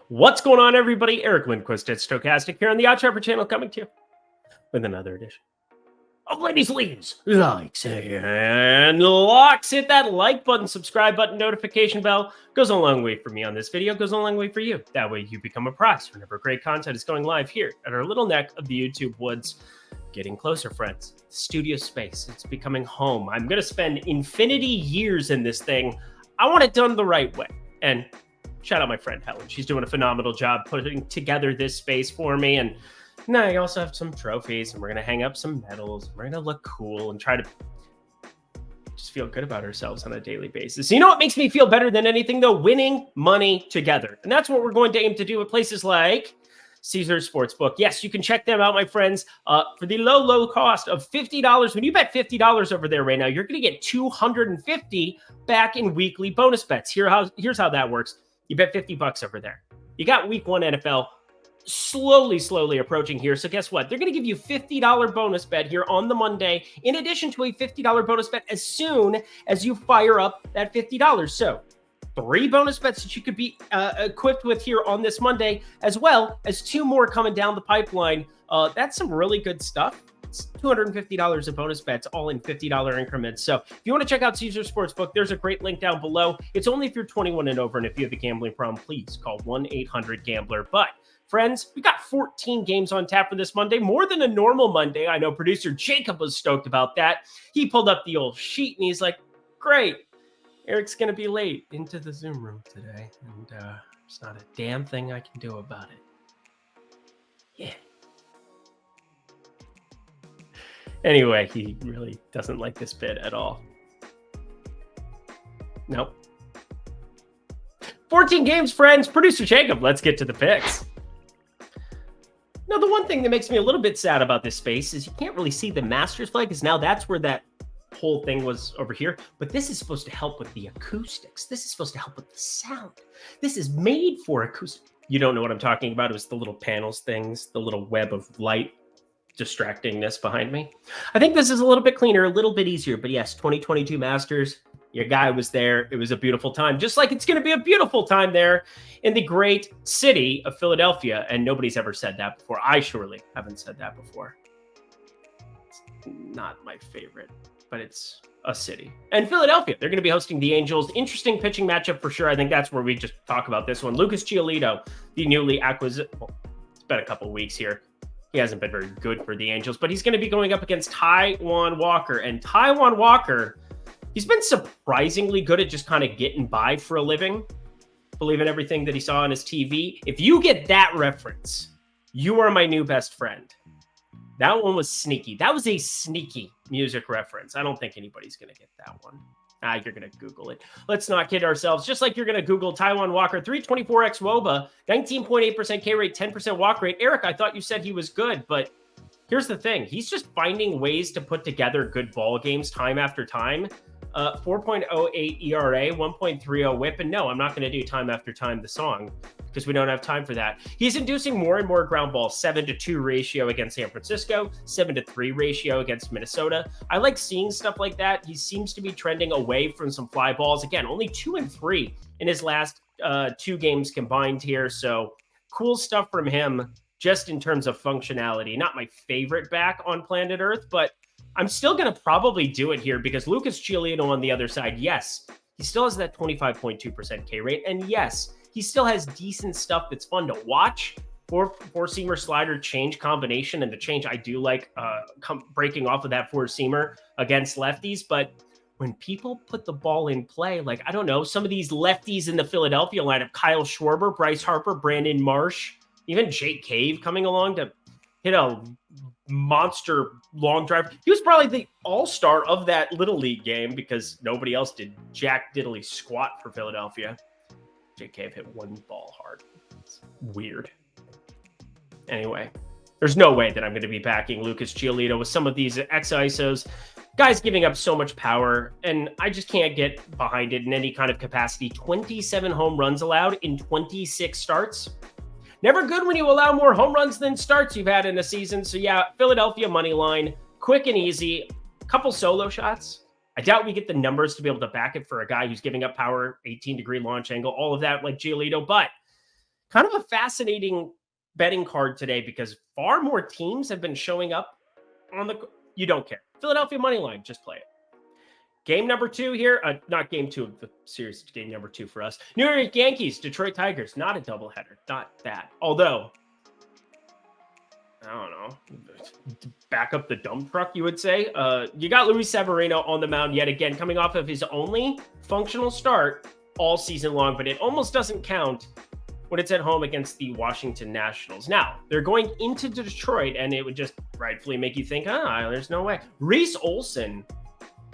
What's going on, everybody? Eric Lindquist at Stochastic here on the Odd channel, coming to you with another edition of Ladies Leaves, Likes, and Locks. Hit that like button, subscribe button, notification bell. Goes a long way for me on this video, goes a long way for you. That way you become a prize whenever great content is going live here at our little neck of the YouTube woods. Getting closer, friends. Studio space, it's becoming home. I'm going to spend infinity years in this thing. I want it done the right way. And shout out my friend Helen. She's doing a phenomenal job putting together this space for me. And now I also have some trophies, and we're going to hang up some medals. We're going to look cool and try to just feel good about ourselves on a daily basis. You know what makes me feel better than anything, though? Winning money together. And that's what we're going to aim to do at places like Caesars Sportsbook. Yes, you can check them out, my friends, for the low cost of $50. When you bet $50 over there right now, you're going to get $250 back in weekly bonus bets. Here's how that works. You bet $50 over there. You got week one NFL slowly approaching here. So guess what? They're going to give you $50 bonus bet here on the Monday, in addition to a $50 bonus bet as soon as you fire up that $50. So 3 bonus bets that you could be equipped with here on this Monday, as well as 2 more coming down the pipeline. That's some really good stuff. It's $250 of bonus bets, all in $50 increments. So if you want to check out Caesars Sportsbook, there's a great link down below. It's only if you're 21 and over, and if you have a gambling problem, please call 1-800-GAMBLER. But friends, we got 14 games on tap for this Monday, more than a normal Monday. I know producer Jacob was stoked about that. He pulled up the old sheet and he's like, great, Eric's going to be late into the Zoom room today, and there's not a damn thing I can do about it. Yeah. Anyway, he really doesn't like this bit at all. Nope. 14 games, friends. Producer Jacob, let's get to the picks. Now, the one thing that makes me a little bit sad about this space is you can't really see the Masters flag, because now that's where that whole thing was over here. But this is supposed to help with the acoustics. This is supposed to help with the sound. This is made for acoustics. You don't know what I'm talking about. It was the little panels things, the little web of light distractingness behind me. I think this is a little bit cleaner, a little bit easier. But yes, 2022 Masters. Your guy was there. It was a beautiful time, just like it's going to be a beautiful time there in the great city of Philadelphia. And nobody's ever said that before. I surely haven't said that before. It's not my favorite, but it's a city. And Philadelphia, they're going to be hosting the Angels. Interesting pitching matchup for sure. I think that's where we just talk about this one. Lucas Giolito, the newly acquisition. Well, it's been a couple of weeks here. He hasn't been very good for the Angels, but he's going to be going up against Taijuan Walker. And Taijuan Walker, he's been surprisingly good at just kind of getting by for a living. Believe in everything that he saw on his TV. If you get that reference, you are my new best friend. That one was sneaky. That was a sneaky music reference. I don't think anybody's going to get that one. You're going to Google it. Let's not kid ourselves. Just like you're going to Google Taijuan Walker, 324x WOBA, 19.8% K rate, 10% walk rate. Eric, I thought you said he was good, but here's the thing. He's just finding ways to put together good ball games time after time. 4.08 ERA, 1.30 whip. And no, I'm not going to do time after time the song, because we don't have time for that. He's inducing more and more ground balls, 7-2 ratio against San Francisco, 7-3 ratio against Minnesota. I like seeing stuff like that. He seems to be trending away from some fly balls. Again, only 2-3 in his last 2 games combined here. So cool stuff from him just in terms of functionality. Not my favorite back on planet Earth, but I'm still going to probably do it here because Lucas Giolito on the other side, yes, he still has that 25.2% K rate. And yes, he still has decent stuff that's fun to watch. Four-seamer slider change combination, and the change I do like breaking off of that four-seamer against lefties. But when people put the ball in play, like, I don't know, some of these lefties in the Philadelphia lineup, Kyle Schwarber, Bryce Harper, Brandon Marsh, even Jake Cave coming along to hit a monster long drive. He was probably the all-star of that Little League game because nobody else did jack diddly squat for Philadelphia. Jake Cave hit one ball hard. It's weird. Anyway, there's no way that I'm going to be backing Lucas Giolito with some of these X-ISOs. Guys giving up so much power, and I just can't get behind it in any kind of capacity. 27 home runs allowed in 26 starts. Never good when you allow more home runs than starts you've had in a season. So yeah, Philadelphia money line, quick and easy. Couple solo shots. I doubt we get the numbers to be able to back it for a guy who's giving up power, 18-degree launch angle, all of that like Giolito, but kind of a fascinating betting card today because far more teams have been showing up on the, you don't care. Philadelphia money line, just play it. Game number 2 here, not game 2 of the series, game number 2 for us. New York Yankees, Detroit Tigers, not a doubleheader, not that. Although, I don't know, back up the dump truck, you would say. You got Luis Severino on the mound yet again, coming off of his only functional start all season long, but it almost doesn't count when it's at home against the Washington Nationals. Now, they're going into Detroit, and it would just rightfully make you think, there's no way. Reese Olson,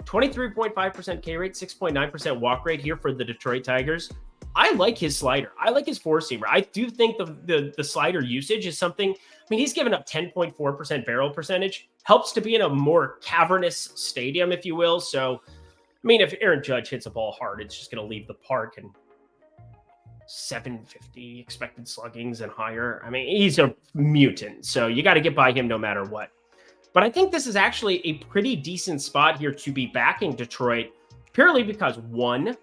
23.5% K rate, 6.9% walk rate here for the Detroit Tigers. I like his slider. I like his four-seamer. I do think the slider usage is something. I mean, he's given up 10.4% barrel percentage. Helps to be in a more cavernous stadium, if you will. So, I mean, if Aaron Judge hits a ball hard, it's just going to leave the park and 750 expected sluggings and higher. I mean, he's a mutant. So you got to get by him no matter what. But I think this is actually a pretty decent spot here to be backing Detroit, purely because, one,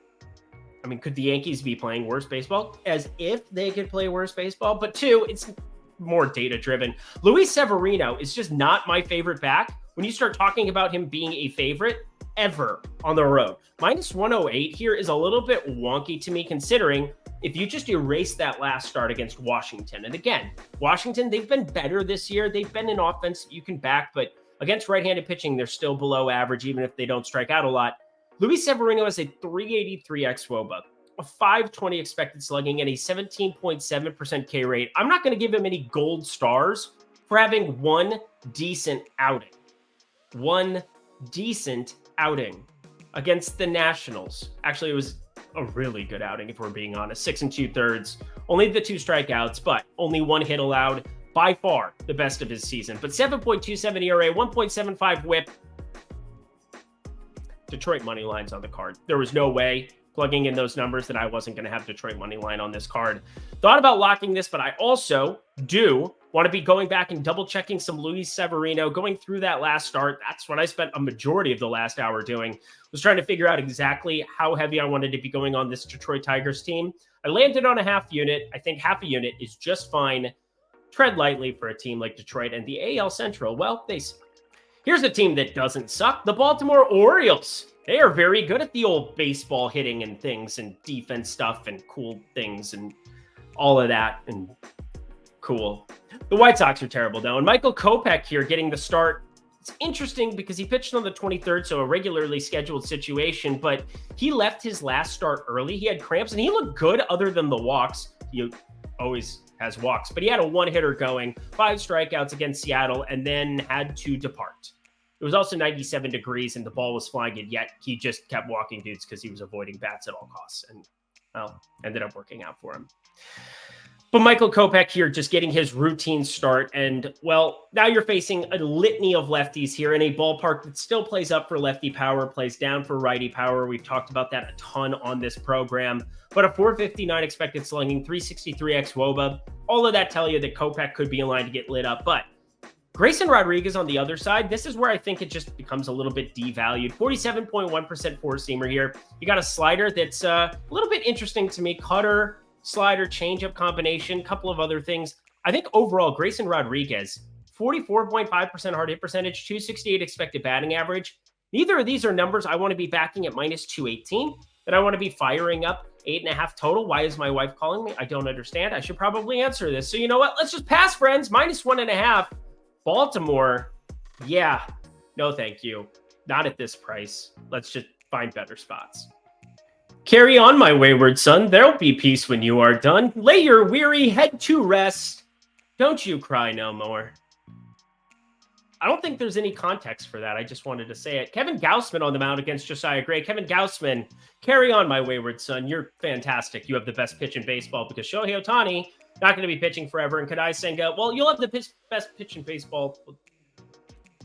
I mean, could the Yankees be playing worse baseball? As if they could play worse baseball. But two, it's more data-driven. Luis Severino is just not my favorite back. When you start talking about him being a favorite ever on the road, minus 108 here is a little bit wonky to me, considering if you just erase that last start against Washington. And again, Washington, they've been better this year. They've been an offense that you can back, but against right-handed pitching, they're still below average, even if they don't strike out a lot. Luis Severino has a 383 xWOBA, a 520 expected slugging, and a 17.7% K rate. I'm not going to give him any gold stars for having one decent outing. One decent outing against the Nationals. Actually, it was a really good outing, if we're being honest. 6 2/3, only the 2 strikeouts, but only 1 hit allowed. By far the best of his season. But 7.27 ERA, 1.75 whip. Detroit money lines on the card. There was no way, plugging in those numbers, that I wasn't going to have Detroit money line on this card. Thought about locking this, but I also do want to be going back and double checking some Luis Severino, going through that last start. That's what I spent a majority of the last hour doing, was trying to figure out exactly how heavy I wanted to be going on this Detroit Tigers team. I landed on a half unit. I think half a unit is just fine. Tread lightly for a team like Detroit. And the AL Central, well, they suck. Here's a team that doesn't suck, the Baltimore Orioles. They are very good at the old baseball hitting and things and defense stuff and cool things and all of that and cool. The White Sox are terrible, though. And Michael Kopech here getting the start. It's interesting because he pitched on the 23rd, so a regularly scheduled situation, but he left his last start early. He had cramps, and he looked good other than the walks. He always has walks, but he had a one-hitter going, 5 strikeouts against Seattle, and then had to depart. It was also 97 degrees, and the ball was flying, and yet he just kept walking dudes because he was avoiding bats at all costs, and, well, ended up working out for him. But Michael Kopech here just getting his routine start. And, well, now you're facing a litany of lefties here in a ballpark that still plays up for lefty power, plays down for righty power. We've talked about that a ton on this program. But a 459 expected slugging, 363 xWOBA. All of that tell you that Kopech could be in line to get lit up. But Grayson Rodriguez on the other side, this is where I think it just becomes a little bit devalued. 47.1% four-seamer here. You got a slider that's a little bit interesting to me. Cutter, slider, changeup combination, couple of other things. I think overall, Grayson Rodriguez, 44.5% hard hit percentage, 268 expected batting average. Neither of these are numbers I want to be backing at minus 218, that I want to be firing up 8.5 total. Why is my wife calling me? I don't understand. I should probably answer this. So you know what? Let's just pass, friends. Minus 1.5. Baltimore, yeah, no thank you. Not at this price. Let's just find better spots. Carry on, my wayward son. There'll be peace when you are done. Lay your weary head to rest. Don't you cry no more. I don't think there's any context for that. I just wanted to say it. Kevin Gausman on the mound against Josiah Gray. Kevin Gausman, carry on, my wayward son. You're fantastic. You have the best pitch in baseball because Shohei Ohtani not going to be pitching forever. And Kadai Senga, well, you'll have the best pitch in baseball.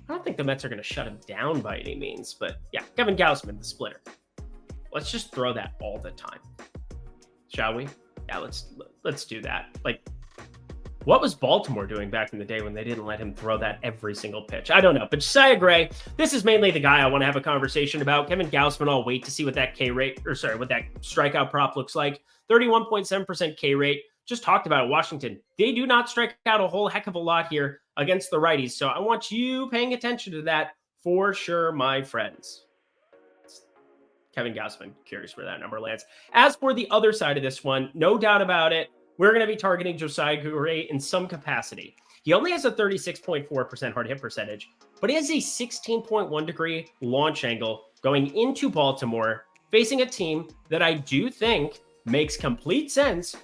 I don't think the Mets are going to shut him down by any means. But yeah, Kevin Gausman, the splitter. Let's just throw that all the time. Shall we? Yeah, let's do that. Like, what was Baltimore doing back in the day when they didn't let him throw that every single pitch? I don't know. But Josiah Gray, this is mainly the guy I want to have a conversation about. Kevin Gausman, I'll wait to see what that what that strikeout prop looks like. 31.7% K rate, just talked about it, Washington, they do not strike out a whole heck of a lot here against the righties. So I want you paying attention to that for sure, my friends. Kevin Gausman, curious where that number lands. As for the other side of this one, no doubt about it, we're going to be targeting Josiah Gray in some capacity. He only has a 36.4% hard hit percentage, but he has a 16.1 degree launch angle going into Baltimore, facing a team that I do think makes complete sense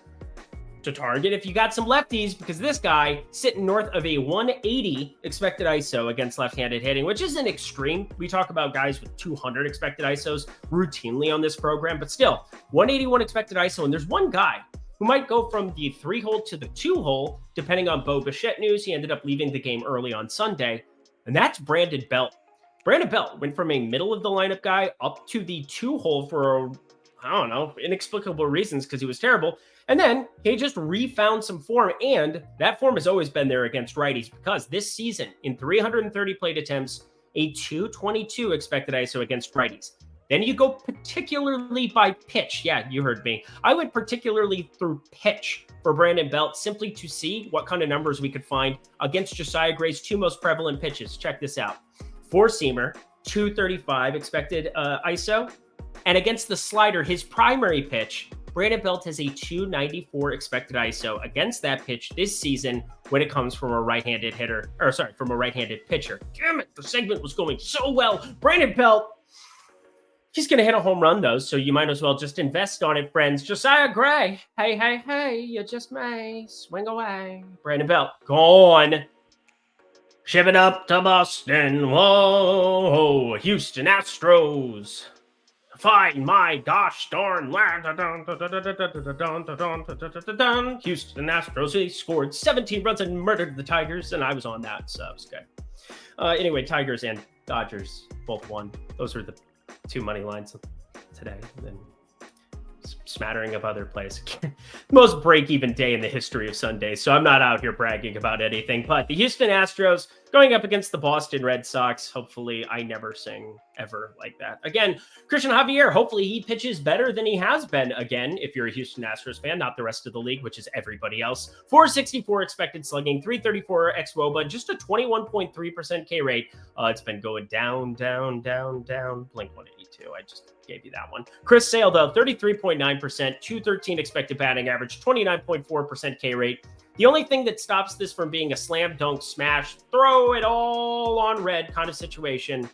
to target if you got some lefties, because this guy sitting north of a 180 expected ISO against left-handed hitting, which isn't extreme. We talk about guys with 200 expected ISOs routinely on this program, but still 181 expected ISO. And there's one guy who might go from the 3-hole to the 2-hole, depending on Bo Bichette news. He ended up leaving the game early on Sunday, and that's Brandon Belt. Brandon Belt went from a middle of the lineup guy up to the 2-hole for, I don't know, inexplicable reasons because he was terrible. And then he just refound some form, and that form has always been there against righties because this season, in 330 plate attempts, a 222 expected ISO against righties. Then you go particularly by pitch. Yeah, you heard me. I went particularly through pitch for Brandon Belt simply to see what kind of numbers we could find against Josiah Gray's two most prevalent pitches. Check this out. Four-seamer, 235 expected ISO. And against the slider, his primary pitch, Brandon Belt has a 294 expected ISO against that pitch this season when it comes from a right-handed hitter, or sorry, from a right-handed pitcher. Damn it, the segment was going so well. Brandon Belt, he's going to hit a home run, though, so you might as well just invest on it, friends. Josiah Gray, hey, hey, hey, you just may swing away. Brandon Belt, gone. Ship it up to Boston. Whoa, Houston Astros. Find my gosh darn land. Houston Astros, he scored 17 runs and murdered the Tigers, and I was on that, so it was good. Anyway, Tigers and Dodgers both won. Those are the two money lines today. And then smattering of other plays. Most break-even day in the history of Sundays, so I'm not out here bragging about anything. But the Houston Astros going up against the Boston Red Sox. Hopefully, I never sing ever like that. Again, Christian Javier, hopefully he pitches better than he has been again, if you're a Houston Astros fan, not the rest of the league, which is everybody else. 464 expected slugging, 334 xWOBA, just a 21.3% K rate. It's been going down, down, down, down. Blink 182. I just gave you that one. Chris Sale, though, 33.9%, 213 expected batting average, 29.4% K rate. The only thing that stops this from being a slam dunk smash, throw it all on red kind of situation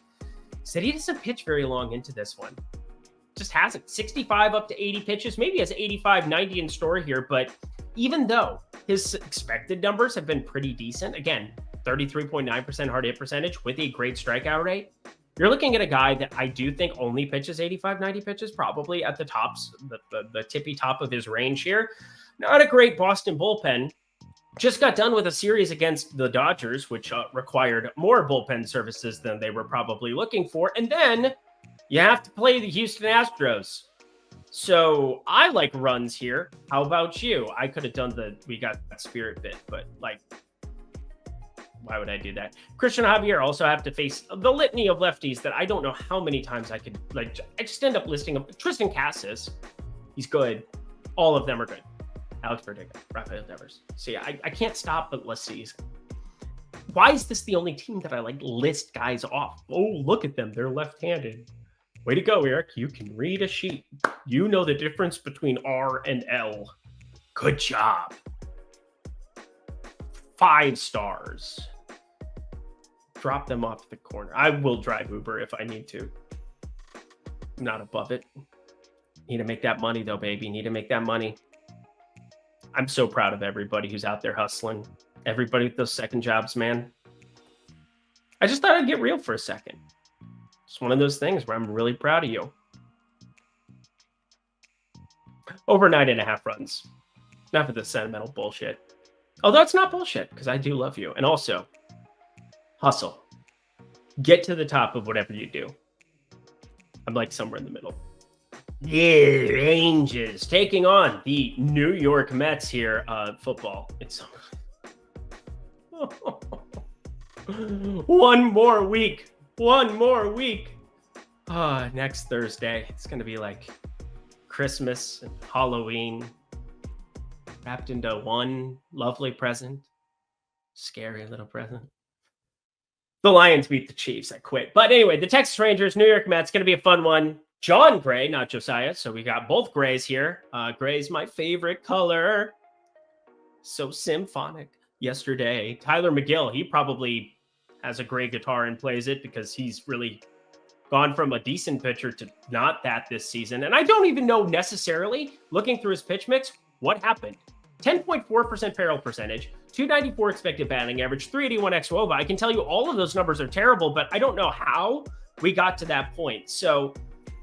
is that he doesn't pitch very long into this one. Just hasn't. 65 up to 80 pitches, maybe has 85, 90 in store here, but even though his expected numbers have been pretty decent, again, 33.9% hard hit percentage with a great strikeout rate, you're looking at a guy that I do think only pitches 85, 90 pitches, probably at the tops, the tippy top of his range here. Not a great Boston bullpen. Just got done with a series against the Dodgers, which required more bullpen services than they were probably looking for. And then you have to play the Houston Astros. So I like runs here. How about you? I could have done we got that spirit bit, but like, why would I do that? Christian Javier also have to face the litany of lefties that I don't know how many times I could, like, I just end up listing them. Tristan Cassis, he's good. All of them are good. Alex Verdugo, Rafael Devers. So yeah, I can't stop but list these. Why is this the only team that I like list guys off? Oh, look at them. They're left-handed. Way to go, Eric. You can read a sheet. You know the difference between R and L. Good job. 5 stars. Drop them off the corner. I will drive Uber if I need to. I'm not above it. Need to make that money, though, baby. Need to make that money. I'm so proud of everybody who's out there hustling. Everybody with those second jobs, man. I just thought I'd get real for a second. It's one of those things where I'm really proud of you. Over 9.5 runs. Enough of the sentimental bullshit. Although it's not bullshit, because I do love you. And also, hustle. Get to the top of whatever you do. I'm like somewhere in the middle. The Rangers taking on the New York Mets here. Football. It's one more week. One more week. Next Thursday. It's going to be like Christmas and Halloween. wrapped into one lovely present. Scary little present. The Lions beat the Chiefs. I quit. But anyway, the Texas Rangers, New York Mets, going to be a fun one. John Gray, not Josiah. So we got both Grays here. Gray's my favorite color. So symphonic. Yesterday, Tyler McGill, he probably has a great guitar and plays it because he's really gone from a decent pitcher to not that this season. And I don't even know necessarily, looking through his pitch mix, what happened. 10.4% barrel percentage, 294 expected batting average, 381 xWOBA. I can tell you all of those numbers are terrible, but I don't know how we got to that point. So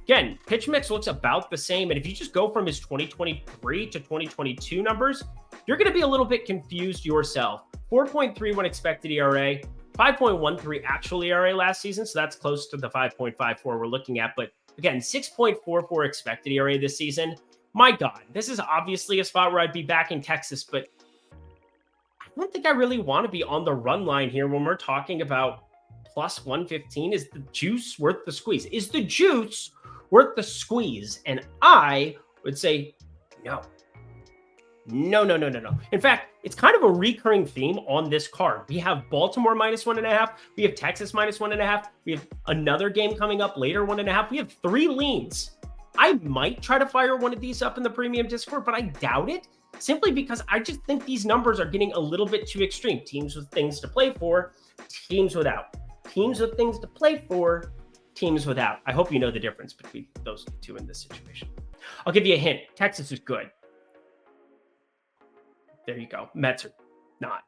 again, pitch mix looks about the same. And if you just go from his 2023 to 2022 numbers, you're going to be a little bit confused yourself. 4.31 expected ERA, 5.13 actual ERA last season. So that's close to the 5.54 we're looking at. But again, 6.44 expected ERA this season. My God, this is obviously a spot where I'd be back in Texas, but I don't think I really want to be on the run line here when we're talking about plus 115. Is the juice worth the squeeze? Is the juice worth the squeeze? And I would say no. No. In fact, it's kind of a recurring theme on this card. We have Baltimore -1.5. We have Texas -1.5. We have another game coming up later, 1.5. We have 3 leans. I might try to fire one of these up in the premium Discord, but I doubt it, simply because I just think these numbers are getting a little bit too extreme. Teams with things to play for, teams without. Teams with things to play for, teams without. I hope you know the difference between those two in this situation. I'll give you a hint. Texas is good. There you go. Mets are not.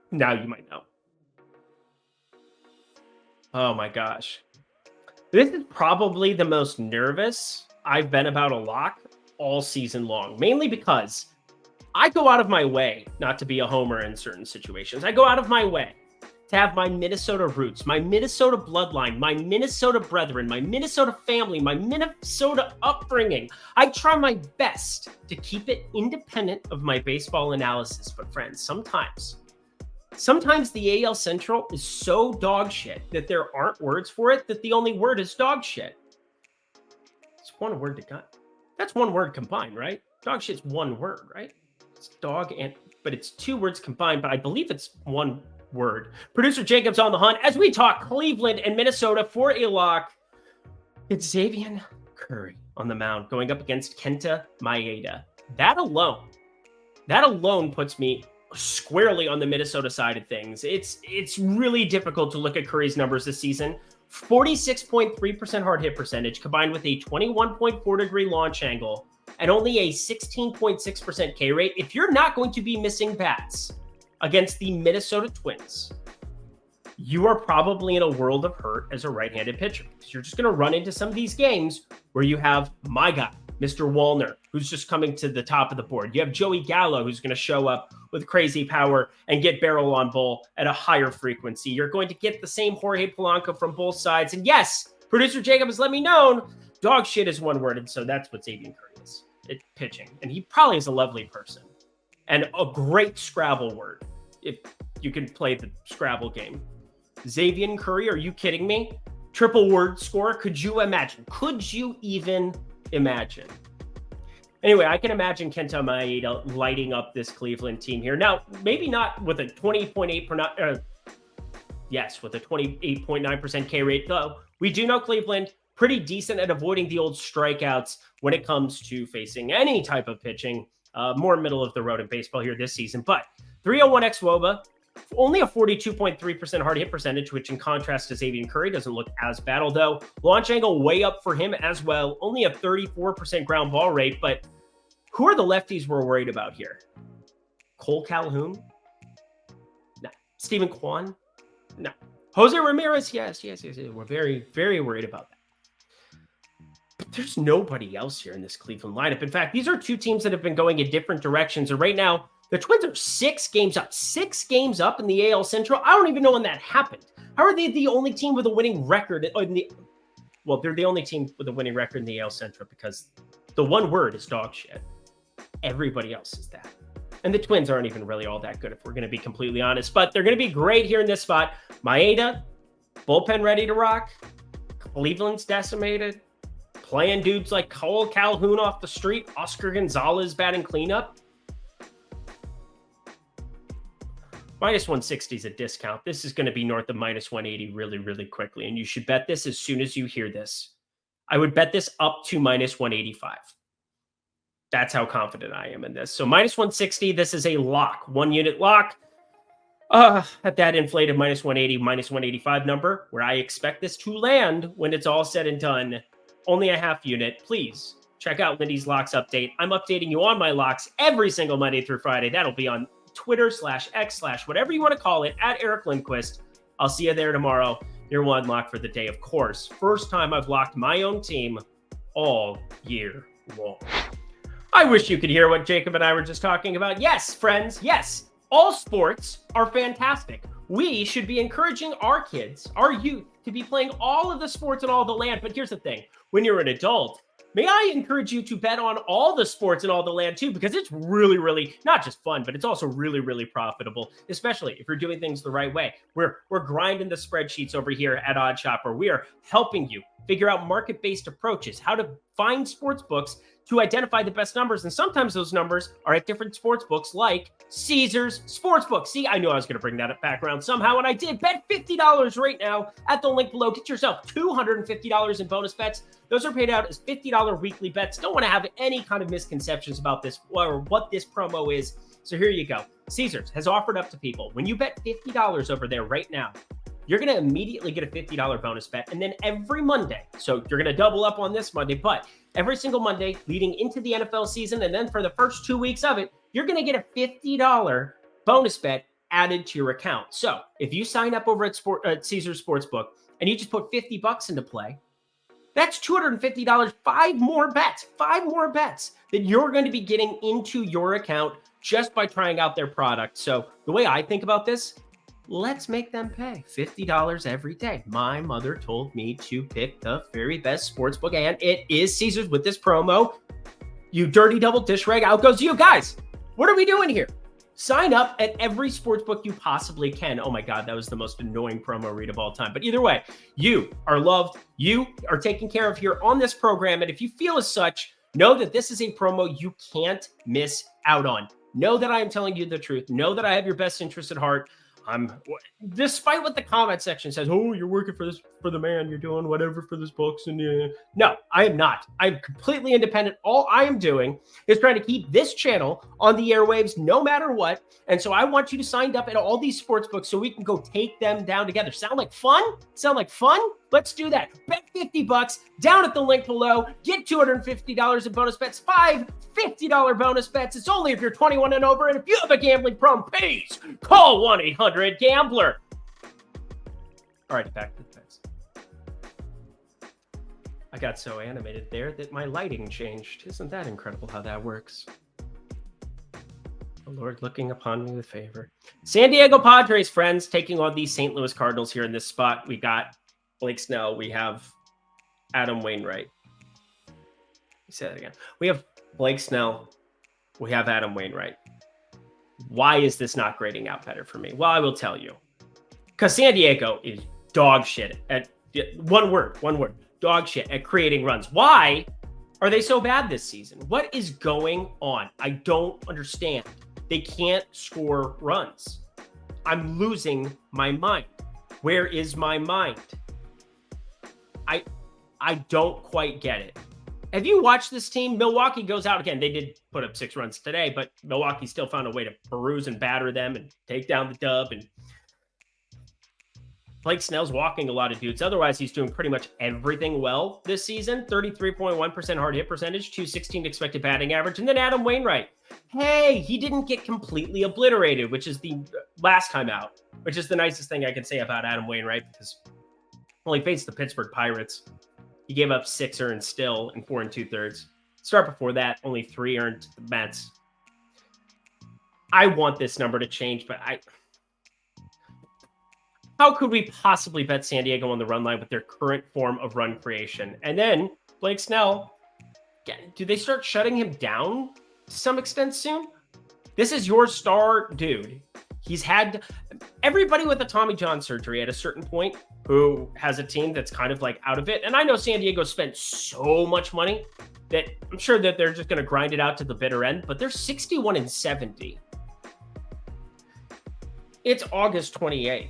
Now you might know. Oh my gosh. This is probably the most nervous I've been about a lock all season long, mainly because I go out of my way not to be a homer in certain situations. I go out of my way to have my Minnesota roots, my Minnesota bloodline, my Minnesota brethren, my Minnesota family, my Minnesota upbringing. I try my best to keep it independent of my baseball analysis. But friends, sometimes the AL Central is so dog shit that there aren't words for it, that the only word is dog shit. It's one word to cut. That's one word combined, right? Dog shit's one word, right? It's dog but it's 2 words combined, but I believe it's one word. Producer Jacob's on the hunt as we talk Cleveland and Minnesota for a lock. It's Xavier Curry on the mound going up against Kenta Maeda. That alone puts me squarely on the Minnesota side of things. It's really difficult to look at Curry's numbers this season. 46.3% hard hit percentage combined with a 21.4 degree launch angle and only a 16.6% K rate. If you're not going to be missing bats against the Minnesota Twins, you are probably in a world of hurt as a right-handed pitcher, because you're just going to run into some of these games where you have my guy, Mr. Wallner, who's just coming to the top of the board. You have Joey Gallo, who's going to show up with crazy power and get barrel on ball at a higher frequency. You're going to get the same Jorge Polanco from both sides. And yes, producer Jacob has let me know, dog shit is one word. And so that's what Xavier Curry is. It's pitching. And he probably is a lovely person and a great Scrabble word, if you can play the Scrabble game. Xavier Curry, are you kidding me? Triple word score. Could you imagine? Could you even imagine? Anyway, I can imagine Kenta Maeda lighting up this Cleveland team here. Now, maybe not with a 20.8 with a 28.9% K rate, though. We do know Cleveland pretty decent at avoiding the old strikeouts when it comes to facing any type of pitching. More middle of the road in baseball here this season. But 301 xWOBA, only a 42.3% hard hit percentage, which in contrast to Xavier Curry doesn't look as bad, although launch angle way up for him as well. Only a 34% ground ball rate. But who are the lefties we're worried about here? Cole Calhoun? No. Steven Kwan? No. Jose Ramirez? Yes. We're very, very worried about that. But there's nobody else here in this Cleveland lineup. In fact, these are 2 teams that have been going in different directions. And right now, the Twins are 6 games up. 6 games up in the AL Central. I don't even know when that happened. How are they the only team with a winning record? They're the only team with a winning record in the AL Central because the one word is dog shit. Everybody else is that. And the Twins aren't even really all that good, if we're going to be completely honest. But they're going to be great here in this spot. Maeda, bullpen ready to rock. Cleveland's decimated. Playing dudes like Cole Calhoun off the street. Oscar Gonzalez batting cleanup. Minus 160 is a discount. This is going to be north of minus 180 really, really quickly. And you should bet this as soon as you hear this. I would bet this up to minus 185. That's how confident I am in this. So minus 160, this is a lock, 1 unit lock. At that inflated minus 180, minus 185 number, where I expect this to land when it's all said and done, only a half unit. Please check out Lindy's Locks update. I'm updating you on my locks every single Monday through Friday. That'll be on Twitter/X/ whatever you want to call it, at Eric Lindquist. I'll see you there tomorrow. Your one lock for the day, of course. First time I've locked my own team all year long. I wish you could hear what Jacob and I were just talking about. Yes, friends, yes. All sports are fantastic. We should be encouraging our kids, our youth, to be playing all of the sports and all the land. But here's the thing. When you're an adult, may I encourage you to bet on all the sports and all the land too, because it's really, really not just fun, but it's also really, really profitable, especially if you're doing things the right way. We're grinding the spreadsheets over here at Odd Shopper. We are helping you figure out market-based approaches, how to find sports books to identify the best numbers. And sometimes those numbers are at different sports books like Caesars Sportsbook. See, I knew I was going to bring that back around somehow, and I did. Bet $50 right now at the link below. Get yourself $250 in bonus bets. Those are paid out as $50 weekly bets. Don't want to have any kind of misconceptions about this or what this promo is. So here you go. Caesars has offered up to people, when you bet $50 over there right now, you're going to immediately get a $50 bonus bet. And then every Monday, so you're going to double up on this Monday, but every single Monday leading into the NFL season, and then for the first 2 weeks of it, you're going to get a $50 bonus bet added to your account. So if you sign up over at Caesars Sportsbook and you just put $50 into play, that's $250, five more bets that you're going to be getting into your account just by trying out their product. So the way I think about this, let's make them pay $50 every day. My mother told me to pick the very best sportsbook, and it is Caesars with this promo. You dirty double dish rag, out goes you guys. What are we doing here? Sign up at every sportsbook you possibly can. Oh my God, that was the most annoying promo read of all time. But either way, you are loved. You are taken care of here on this program. And if you feel as such, know that this is a promo you can't miss out on. Know that I am telling you the truth. Know that I have your best interest at heart. Despite what the comment section says, oh, you're working for the man, you're doing whatever for this books, and no, I am not. I'm completely independent. All I am doing is trying to keep this channel on the airwaves no matter what. And so I want you to sign up at all these sports books so we can go take them down together. Sound like fun? Let's do that. Bet $50 down at the link below. Get $250 in bonus bets. 5 $50 bonus bets. It's only if you're 21 and over. And if you have a gambling problem, please call 1-800-GAMBLER. All right, back to the picks. I got so animated there that my lighting changed. Isn't that incredible how that works? The Lord looking upon me with favor. San Diego Padres, friends, taking on the St. Louis Cardinals here in this spot. We got Blake Snell. We have Adam Wainwright. Say that again. We have Blake Snell. We have Adam Wainwright. Why is this not grading out better for me? Well, I will tell you. Because San Diego is dog shit at one word, dog shit at creating runs. Why are they so bad this season? What is going on? I don't understand. They can't score runs. I'm losing my mind. Where is my mind? I don't quite get it. Have you watched this team? Milwaukee goes out again. They did put up 6 runs today, but Milwaukee still found a way to peruse and batter them and take down the dub. And Blake Snell's walking a lot of dudes. Otherwise, he's doing pretty much everything well this season. 33.1% hard hit percentage, 216 expected batting average. And then Adam Wainwright. Hey, he didn't get completely obliterated, which is the last time out, which is the nicest thing I can say about Adam Wainwright, because well, he faced the Pittsburgh Pirates. He gave up 6 earned still in 4 2/3. Start before that, only 3 earned to the Mets. I want this number to change, but how could we possibly bet San Diego on the run line with their current form of run creation? And then Blake Snell, do they start shutting him down to some extent soon? This is your star dude. He's had everybody with a Tommy John surgery at a certain point who has a team that's kind of like out of it. And I know San Diego spent so much money that I'm sure that they're just going to grind it out to the bitter end, but they're 61 and 70. It's August 28th.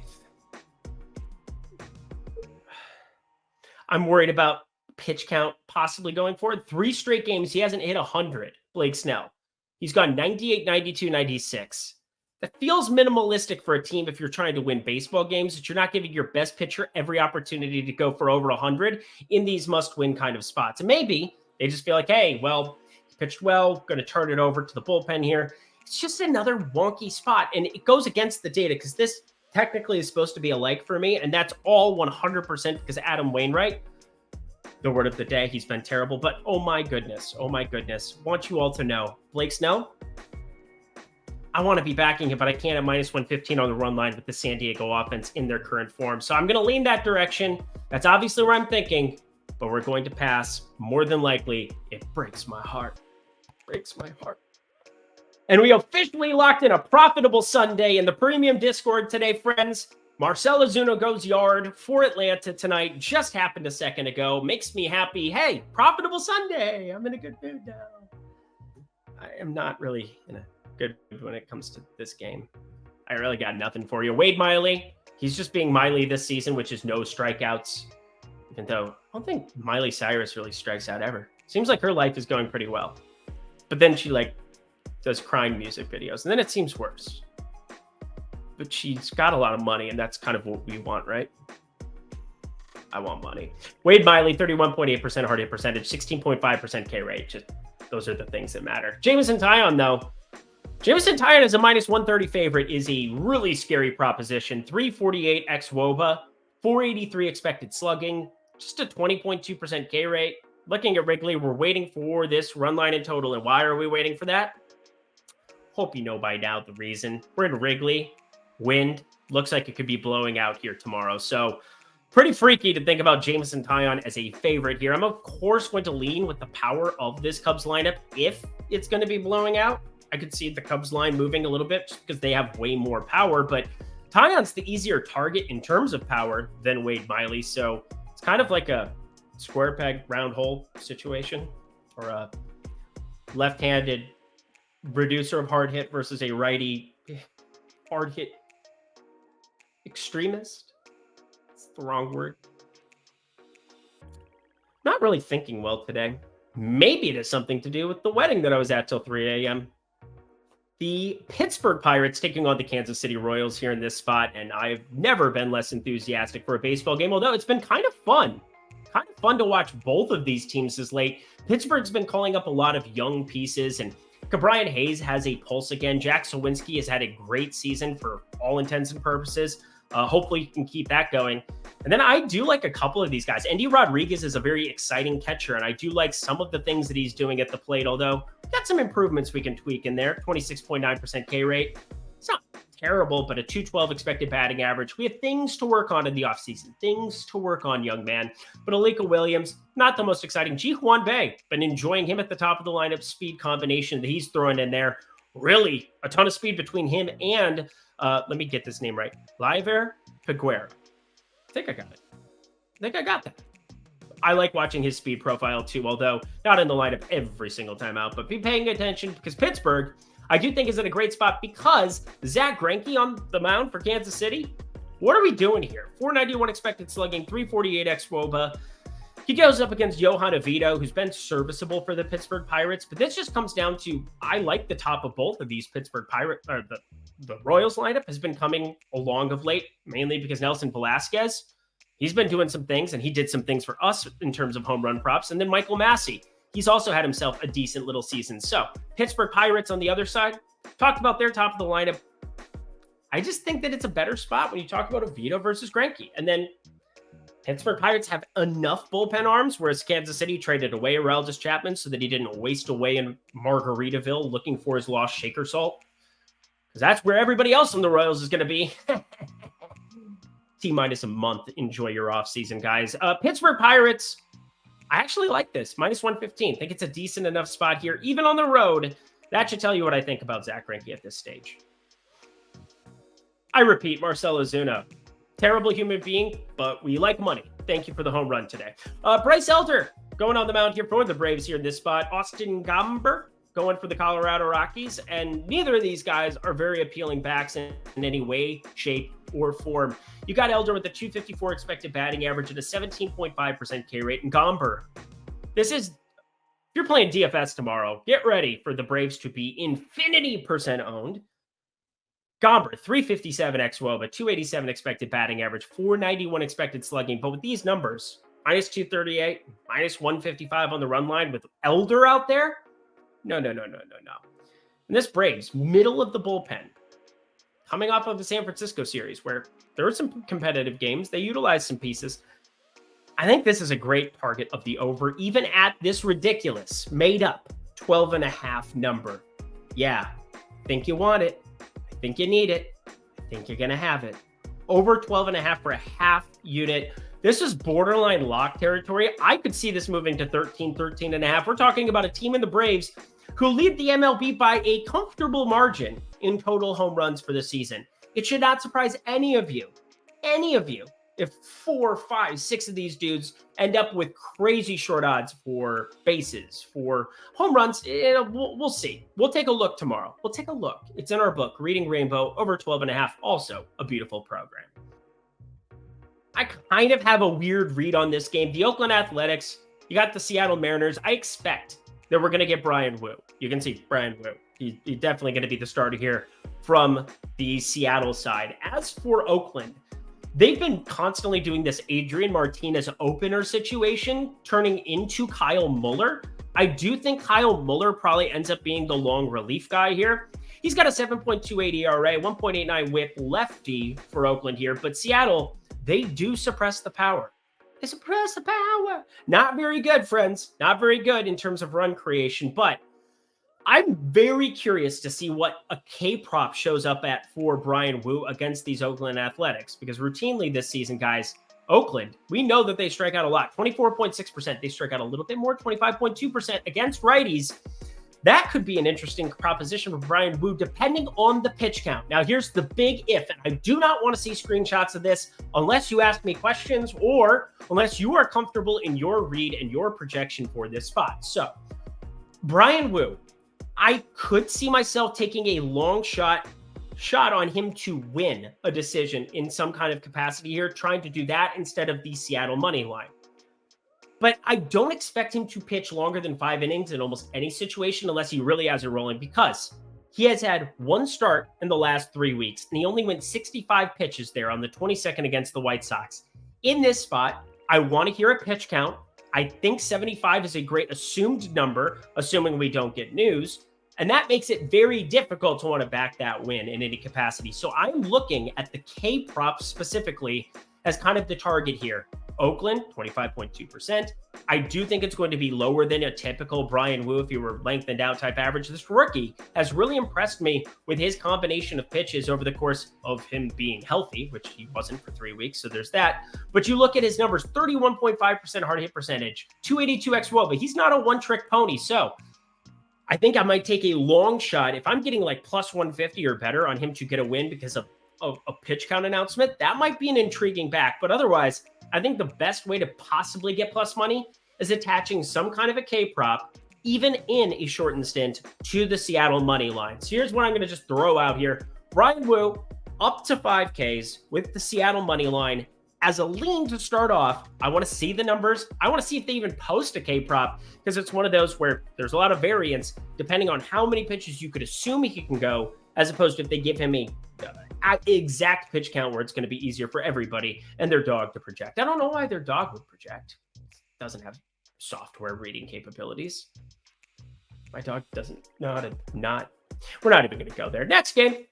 I'm worried about pitch count possibly going forward. 3 straight games, he hasn't hit 100, Blake Snell. He's gone 98, 92, 96. That feels minimalistic for a team if you're trying to win baseball games, that you're not giving your best pitcher every opportunity to go for over 100 in these must-win kind of spots. And maybe they just feel like, hey, well, he pitched well, going to turn it over to the bullpen here. It's just another wonky spot. And it goes against the data because this technically is supposed to be a like for me. And that's all 100% because Adam Wainwright, the word of the day, he's been terrible. But oh my goodness, want you all to know, Blake Snell, I want to be backing him, but I can't at minus 115 on the run line with the San Diego offense in their current form. So I'm going to lean that direction. That's obviously where I'm thinking, but we're going to pass. More than likely, it breaks my heart. And we officially locked in a profitable Sunday in the premium Discord today, friends. Marcell Ozuna goes yard for Atlanta tonight. Just happened a second ago. Makes me happy. Hey, profitable Sunday. I'm in a good mood now. I am not really in a good when it comes to this game. I really got nothing for you. Wade Miley, he's just being Miley this season, which is no strikeouts. Even though I don't think Miley Cyrus really strikes out ever. Seems like her life is going pretty well. But then she does crime music videos, and then it seems worse. But she's got a lot of money, and that's kind of what we want, right? I want money. Wade Miley, 31.8% hard hit percentage, 16.5% K rate. Just those are the things that matter. Jameson Taillon, though. Jameson Taillon as a minus 130 favorite is a really scary proposition. 348 xWOBA, 483 expected slugging, just a 20.2% K rate. Looking at Wrigley, we're waiting for this run line in total. And why are we waiting for that? Hope you know by now the reason. We're in Wrigley. Wind. Looks like it could be blowing out here tomorrow. So pretty freaky to think about Jameson Taillon as a favorite here. I'm, of course, going to lean with the power of this Cubs lineup if it's going to be blowing out. I could see the Cubs line moving a little bit just because they have way more power, but Taillon's the easier target in terms of power than Wade Miley. So it's kind of like a square peg, round hole situation, or a left-handed reducer of hard hit versus a righty hard hit extremist. It's the wrong word. Not really thinking well today. Maybe it has something to do with the wedding that I was at till 3 a.m. The Pittsburgh Pirates taking on the Kansas City Royals here in this spot, and I've never been less enthusiastic for a baseball game, although it's been kind of fun. Kind of fun to watch both of these teams this late. Pittsburgh's been calling up a lot of young pieces, and Cabrian Hayes has a pulse again. Jack Sawinski has had a great season for all intents and purposes. Hopefully you can keep that going. And then I do like a couple of these guys. Andy Rodriguez is a very exciting catcher, and I do like some of the things that he's doing at the plate, although we've got some improvements we can tweak in there. 26.9% K rate. It's not terrible, but a 212 expected batting average. We have things to work on in the offseason. Things to work on, young man. But Alika Williams, not the most exciting. Ji-Hwan Bae, been enjoying him at the top of the lineup. Speed combination that he's throwing in there. Really, a ton of speed between him and, let me get this name right, Liover Peguero. I think I got that. I like watching his speed profile too, although not in the lineup every single time out, but be paying attention because Pittsburgh, I do think is in a great spot because Zach Greinke on the mound for Kansas City. What are we doing here? 491 expected slugging, 348 xWOBA. He goes up against Johan Oviedo, who's been serviceable for the Pittsburgh Pirates, but this just comes down to, I like the top of both of these Pittsburgh Pirates, or the Royals lineup has been coming along of late, mainly because Nelson Velasquez, he's been doing some things, and he did some things for us in terms of home run props. And then Michael Massey, he's also had himself a decent little season. So Pittsburgh Pirates on the other side, talked about their top of the lineup. I just think that it's a better spot when you talk about Oviedo versus Greinke. And then Pittsburgh Pirates have enough bullpen arms, whereas Kansas City traded away Aroldis Chapman so that he didn't waste away in Margaritaville looking for his lost shaker salt. Because that's where everybody else on the Royals is going to be. T-minus a month. Enjoy your offseason, guys. Pittsburgh Pirates, I actually like this. Minus 115. Think it's a decent enough spot here, even on the road. That should tell you what I think about Zach Greinke at this stage. I repeat, Marcell Ozuna. Terrible human being, but we like money. Thank you for the home run today. Bryce Elder going on the mound here for the Braves here in this spot. Austin Gomber. going for the Colorado Rockies, and neither of these guys are very appealing backs in any way, shape, or form. You got Elder with a 254 expected batting average and a 17.5% K rate, and Gomber. If you're playing DFS tomorrow, get ready for the Braves to be infinity percent owned. Gomber, 357 xWOBA, 287 expected batting average, 491 expected slugging. But with these numbers, minus 238, minus 155 on the run line with Elder out there, no. And this Braves, middle of the bullpen, coming off of the San Francisco series where there were some competitive games. They utilized some pieces. I think this is a great target of the over, even at this ridiculous, made up 12.5 number. Yeah, think you want it. I think you need it. I think you're going to have it. Over 12.5 for a half unit. This is borderline lock territory. I could see this moving to 13.5. We're talking about a team in the Braves who lead the MLB by a comfortable margin in total home runs for the season. It should not surprise any of you, if 4, 5, 6 of these dudes end up with crazy short odds for bases, for home runs. We'll see. We'll take a look tomorrow. We'll take a look. It's in our book, Reading Rainbow, over 12.5. Also a beautiful program. I kind of have a weird read on this game. The Oakland Athletics, you got the Seattle Mariners. I expect that we're going to get Brian Wu. You can see Brian Wu. He's definitely going to be the starter here from the Seattle side. As for Oakland, they've been constantly doing this Adrian Martinez opener situation, turning into Kyle Muller. I do think Kyle Muller probably ends up being the long relief guy here. He's got a 7.28 ERA, 1.89 whip, lefty for Oakland here. But Seattle, they do suppress the power. They suppress the power. Not very good, friends. Not very good in terms of run creation. But I'm very curious to see what a K-prop shows up at for Brian Wu against these Oakland Athletics. Because routinely this season, guys, Oakland, we know that they strike out a lot. 24.6%. They strike out a little bit more, 25.2% against righties. That could be an interesting proposition for Brian Wu, depending on the pitch count. Now, here's the big if, and I do not want to see screenshots of this unless you ask me questions or unless you are comfortable in your read and your projection for this spot. So, Brian Wu, I could see myself taking a long shot on him to win a decision in some kind of capacity here, trying to do that instead of the Seattle money line. But I don't expect him to pitch longer than 5 innings in almost any situation unless he really has it rolling, because he has had one start in the last 3 weeks, and he only went 65 pitches there on the 22nd against the White Sox. In this spot, I want to hear a pitch count. I think 75 is a great assumed number, assuming we don't get news. And that makes it very difficult to want to back that win in any capacity. So I'm looking at the K prop specifically as kind of the target here. Oakland, 25.2%. I do think it's going to be lower than a typical Brian Wu if you were lengthened out type average. This rookie has really impressed me with his combination of pitches over the course of him being healthy, which he wasn't for 3 weeks. So there's that. But you look at his numbers, 31.5% hard hit percentage, 282 xWOBA, but he's not a one-trick pony. So I think I might take a long shot. If I'm getting like plus 150 or better on him to get a win because of a pitch count announcement, that might be an intriguing back. But otherwise, I think the best way to possibly get plus money is attaching some kind of a K prop, even in a shortened stint, to the Seattle money line. So here's what I'm going to just throw out here. Brian Wu up to 5Ks with the Seattle money line as a lean to start off. I want to see the numbers. I want to see if they even post a K prop, because it's one of those where there's a lot of variance depending on how many pitches you could assume he can go, as opposed to if they give him a exact pitch count where it's going to be easier for everybody and their dog to project. I don't know why their dog would project. It doesn't have software reading capabilities. My dog doesn't know how to not. We're not even going to go there. Next game.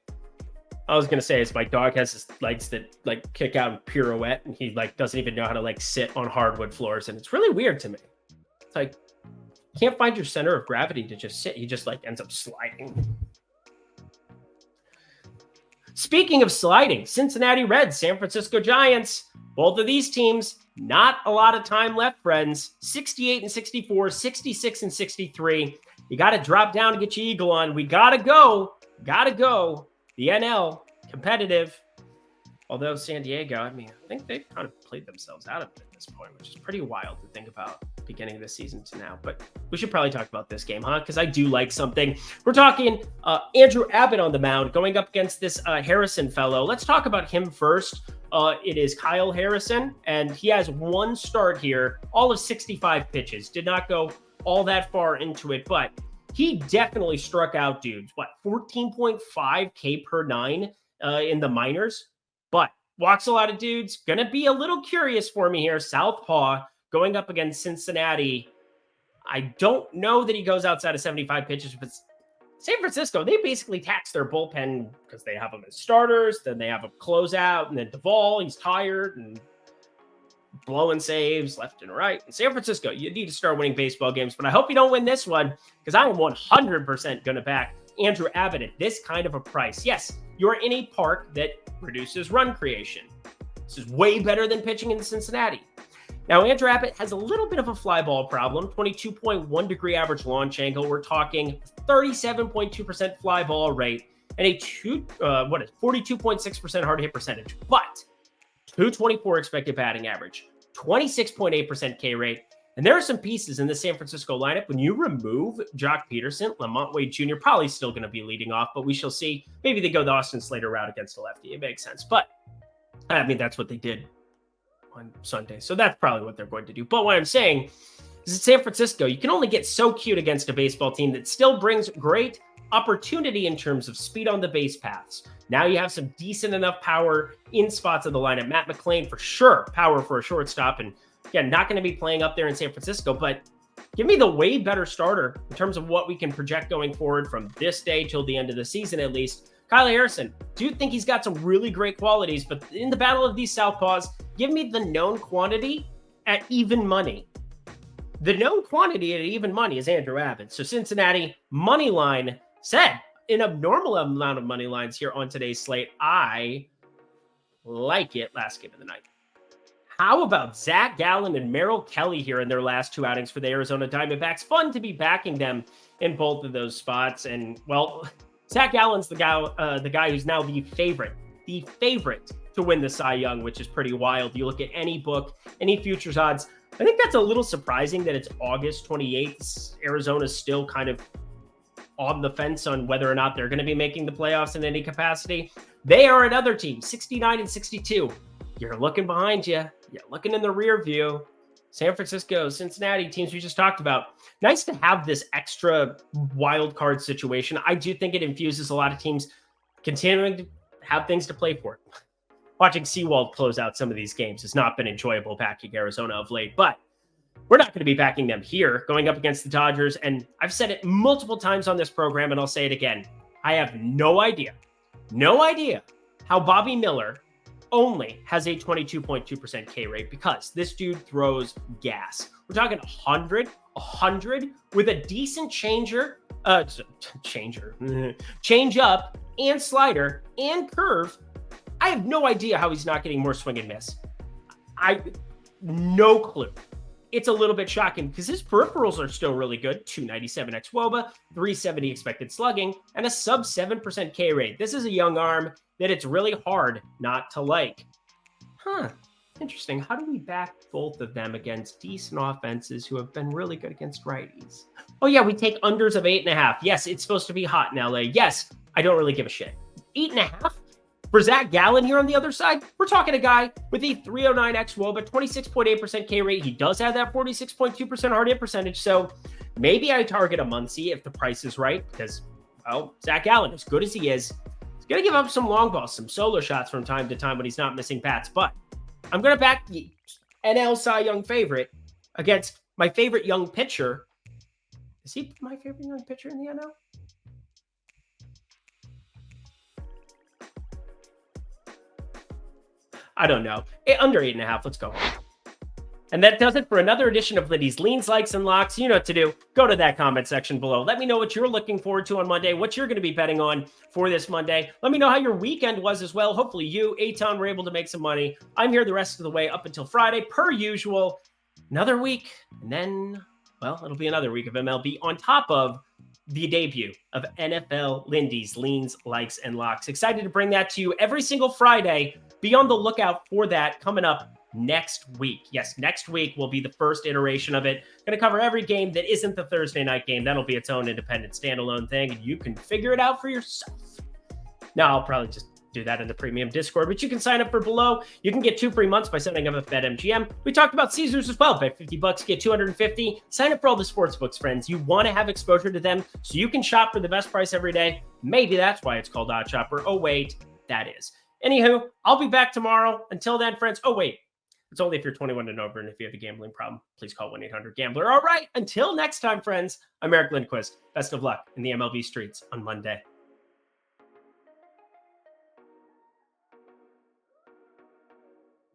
I was going to say is my dog has his legs that like kick out and pirouette, and he like doesn't even know how to like sit on hardwood floors. And it's really weird to me. It's like, you can't find your center of gravity to just sit. He just like ends up sliding. Speaking of sliding, Cincinnati Reds, San Francisco Giants, both of these teams, not a lot of time left, friends. 68 and 64, 66 and 63. You got to drop down to get your eagle on. We got to go. The NL, competitive. Although San Diego, I mean, I think they've kind of played themselves out of it at this point, which is pretty wild to think about. beginning of the season to now. But we should probably talk about this game, huh? Because I do like something. We're talking Andrew Abbott on the mound going up against this Harrison fellow. Let's talk about him first. It is Kyle Harrison, and he has one start here, all of 65 pitches. Did not go all that far into it, but he definitely struck out dudes. 14.5 K per nine in the minors, but walks a lot of dudes. Gonna be a little curious for me here. Southpaw going up against Cincinnati. I don't know that he goes outside of 75 pitches, but San Francisco, they basically tax their bullpen because they have them as starters, then they have a closeout, and then Duvall, he's tired and blowing saves left and right. In San Francisco, you need to start winning baseball games, but I hope you don't win this one because I am 100% going to back Andrew Abbott at this kind of a price. Yes, you're in a park that produces run creation. This is way better than pitching in Cincinnati. Now, Andrew Abbott has a little bit of a fly ball problem, 22.1 degree average launch angle. We're talking 37.2% fly ball rate and a 42.6% hard hit percentage, but 224 expected batting average, 26.8% K rate. And there are some pieces in the San Francisco lineup. When you remove Jock Peterson, Lamont Wade Jr. probably still going to be leading off, but we shall see. Maybe they go the Austin Slater route against a lefty. It makes sense. But I mean, that's what they did on Sunday. So that's probably what they're going to do. But what I'm saying is that San Francisco, you can only get so cute against a baseball team that still brings great opportunity in terms of speed on the base paths. Now you have some decent enough power in spots of the lineup. Matt McClain, for sure, power for a shortstop. And again, not going to be playing up there in San Francisco, but give me the way better starter in terms of what we can project going forward from this day till the end of the season, at least. Kyle Harrison, do think he's got some really great qualities, but in the battle of these southpaws, give me the known quantity at even money. The known quantity at even money is Andrew Abbott. So Cincinnati, money line set. An abnormal amount of money lines here on today's slate. I like it. Last game of the night. How about Zach Gallen and Merrill Kelly here in their last two outings for the Arizona Diamondbacks? Fun to be backing them in both of those spots. And, well, Zach Gallen's the guy who's now the favorite to win the Cy Young, which is pretty wild. You look at any book, any futures odds. I think that's a little surprising that it's August 28th. Arizona's still kind of on the fence on whether or not they're going to be making the playoffs in any capacity. They are another team, 69 and 62. You're looking behind you. You're looking in the rear view. San Francisco, Cincinnati, teams we just talked about. Nice to have this extra wild card situation. I do think it infuses a lot of teams continuing to have things to play for. Watching Seawald close out some of these games has not been enjoyable backing Arizona of late, but we're not going to be backing them here going up against the Dodgers. And I've said it multiple times on this program, and I'll say it again. I have no idea how Bobby Miller only has a 22.2% K rate because this dude throws gas. We're talking 100 with a decent change up and slider and curve. I have no idea how he's not getting more swing and miss. No clue. It's a little bit shocking because his peripherals are still really good. 297 xWOBA, 370 expected slugging, and a sub 7% K rate. This is a young arm that it's really hard not to like. Interesting. How do we back both of them against decent offenses who have been really good against righties? Oh yeah, we take unders of 8.5. Yes, it's supposed to be hot in LA. Yes, I don't really give a shit. 8.5? For Zach Gallen here on the other side, we're talking a guy with a 309 xWOBA, 26.8% K rate. He does have that 46.2% hard hit percentage. So maybe I target a Muncy if the price is right because, well, Zach Gallen, as good as he is, he's going to give up some long balls, some solo shots from time to time when he's not missing bats. But I'm going to back the NL Cy Young favorite against my favorite young pitcher. Is he my favorite young pitcher in the NL? I don't know. Under 8.5. Let's go. And that does it for another edition of Lindy's Leans, Likes, and Locks. You know what to do. Go to that comment section below. Let me know what you're looking forward to on Monday, what you're going to be betting on for this Monday. Let me know how your weekend was as well. Hopefully you, A-Town, were able to make some money. I'm here the rest of the way up until Friday, per usual. Another week, and then, well, it'll be another week of MLB on top of the debut of NFL Lindy's Leans, Likes, and Locks. Excited to bring that to you every single Friday. Be on the lookout for that coming up next week. Yes, next week will be the first iteration of it. Going to cover every game that isn't the Thursday night game. That'll be its own independent standalone thing, and you can figure it out for yourself. Now, I'll probably just do that in the premium Discord, but you can sign up for below. You can get 2 free months by signing up at BetMGM. We talked about Caesars as well. Bet $50, get 250. Sign up for all the sports books, friends. You want to have exposure to them so you can shop for the best price every day. Maybe that's why it's called Odd Shopper. Oh, wait, that is. Anywho, I'll be back tomorrow. Until then, friends. Oh, wait. It's only if you're 21 and over, and if you have a gambling problem, please call 1-800-GAMBLER. All right, until next time, friends, I'm Eric Lindquist. Best of luck in the MLB streets on Monday.